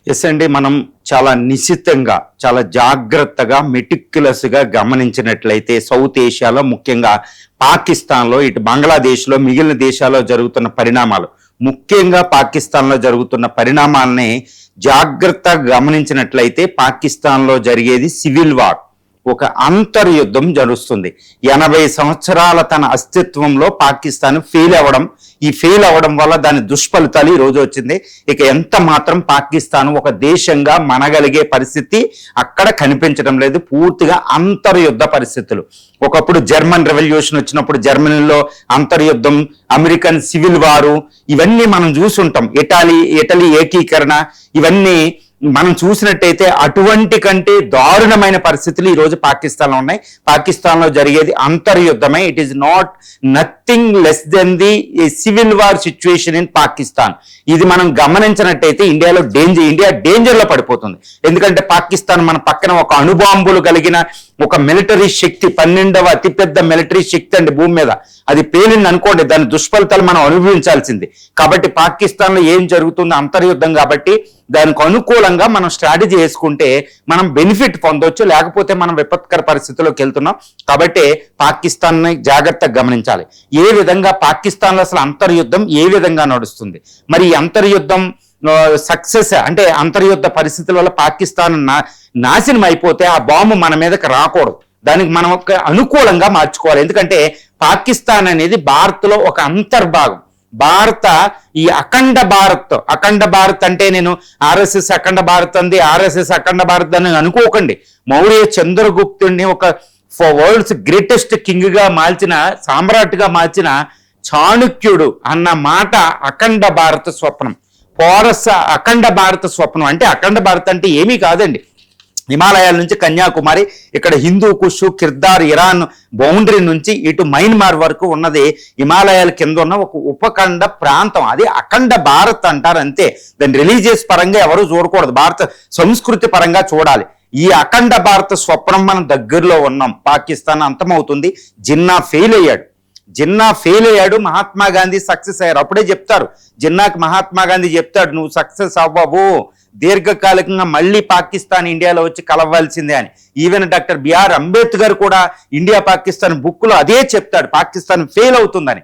Yes అండి. మనం చాలా నిశితంగా, చాలా జాగ్రత్తగా, మెటిక్యులస్‌గా గమనించినట్లయితే సౌత్ ఏషియాలో ముఖ్యంగా పాకిస్తాన్‌లో, ఇటు బంగ్లాదేశ్‌లో, మిగిలిన దేశాల్లో జరుగుతున్న పరిణామాలు, ముఖ్యంగా పాకిస్తాన్‌లో జరుగుతున్న పరిణామాల్ని జాగ్రత్తగా గమనించినట్లయితే పాకిస్తాన్‌లో జరిగేది సివిల్ వార్. ఒక అంతర్యుద్ధం జరుగుతుంది. 80 సంవత్సరాల తన అస్తిత్వంలో పాకిస్తాన్ ఫెయిల్ అవ్వడం వల్ల దాని దుష్ఫలితాలు ఈ రోజు వచ్చింది. ఇక ఎంత మాత్రం పాకిస్తాన్ ఒక దేశంగా మనగలిగే పరిస్థితి అక్కడ కనిపించడం లేదు. పూర్తిగా అంతర్యుద్ధ పరిస్థితులు. ఒకప్పుడు జర్మన్ రెవల్యూషన్ వచ్చినప్పుడు జర్మనీలో అంతర్యుద్ధం, అమెరికన్ సివిల్ వారు, ఇవన్నీ మనం చూసుంటాం. ఇటలీ ఏకీకరణ, ఇవన్నీ మనం చూసినట్టయితే అటువంటి కంటే దారుణమైన పరిస్థితులు ఈ రోజు పాకిస్తాన్లో ఉన్నాయి. పాకిస్తాన్లో జరిగేది అంతర్యుద్ధమే. It is not nothing less than the civil war situation in Pakistan. ఇది మనం గమనించినట్టయితే ఇండియా డేంజర్లో పడిపోతుంది. ఎందుకంటే పాకిస్తాన్ మన పక్కన ఒక అణుబాంబులు కలిగిన ఒక మిలిటరీ శక్తి, 12వ అతిపెద్ద మిలిటరీ శక్తి అండి భూమి మీద. అది పేలింది అనుకోండి, దాని దుష్ఫలితాలు మనం అనుభవించాల్సింది. కాబట్టి పాకిస్తాన్లో ఏం జరుగుతుందో అంతర్యుద్ధం కాబట్టి దానికి అనుకూలంగా మనం స్ట్రాటజీ వేసుకుంటే మనం బెనిఫిట్ పొందొచ్చు, లేకపోతే మనం విపత్కర పరిస్థితుల్లోకి వెళ్తున్నాం. కాబట్టి పాకిస్తాన్ని జాగ్రత్తగా గమనించాలి. ఏ విధంగా పాకిస్తాన్లో అసలు అంతర్యుద్ధం ఏ విధంగా నడుస్తుంది, మరి ఈ అంతర్యుద్ధం సక్సెస్ అంటే అంతర్యుద్ధ పరిస్థితుల వల్ల పాకిస్తాన్ నాశనం అయిపోతే ఆ బాంబు మన మీదకి రాకూడదు. దానికి మనం ఒక అనుకూలంగా మార్చుకోవాలి. ఎందుకంటే పాకిస్తాన్ అనేది భారత్లో ఒక అంతర్భాగం. ఈ అఖండ భారత్ అంటే నేను ఆర్ఎస్ఎస్ అఖండ భారత్ అంది, ఆర్ఎస్ఎస్ అఖండ భారత్ అని అనుకోకండి. మౌర్య చంద్రగుప్తుడిని ఒక వరల్డ్స్ గ్రేటెస్ట్ కింగ్ గా మార్చిన, సామ్రాట్గా మార్చిన చాణుక్యుడు అన్న మాట అఖండ భారత స్వప్నం. అఖండ భారత స్వప్నం అంటే అఖండ భారత్ అంటే ఏమీ కాదండి. హిమాలయాల నుంచి కన్యాకుమారి, ఇక్కడ హిందూ కుషు, కిర్దార్, ఇరాన్ బౌండరీ నుంచి ఇటు మయన్మార్ వరకు ఉన్నది హిమాలయాల కింద ఉన్న ఒక ఉపఖండ ప్రాంతం. అది అఖండ భారత్ అంటారు అంతే. దాన్ని రిలీజియస్ పరంగా ఎవరు చూడకూడదు, భారత సంస్కృతి పరంగా చూడాలి. ఈ అఖండ భారత స్వప్నం మనం దగ్గరలో ఉన్నాం. పాకిస్తాన్ అంతమవుతుంది. జిన్నా ఫెయిల్ అయ్యాడు, మహాత్మా గాంధీ సక్సెస్ అయ్యారు. అప్పుడే చెప్తారు జిన్నాకి, మహాత్మా గాంధీ చెప్తాడు, నువ్వు సక్సెస్ అవ్వవు, దీర్ఘకాలికంగా మళ్ళీ పాకిస్తాన్ ఇండియాలో వచ్చి కలవాల్సిందే అని. ఈవెన్ డాక్టర్ బిఆర్ అంబేద్కర్ కూడా ఇండియా పాకిస్తాన్ బుక్లో అదే చెప్తాడు, పాకిస్తాన్ ఫెయిల్ అవుతుందని.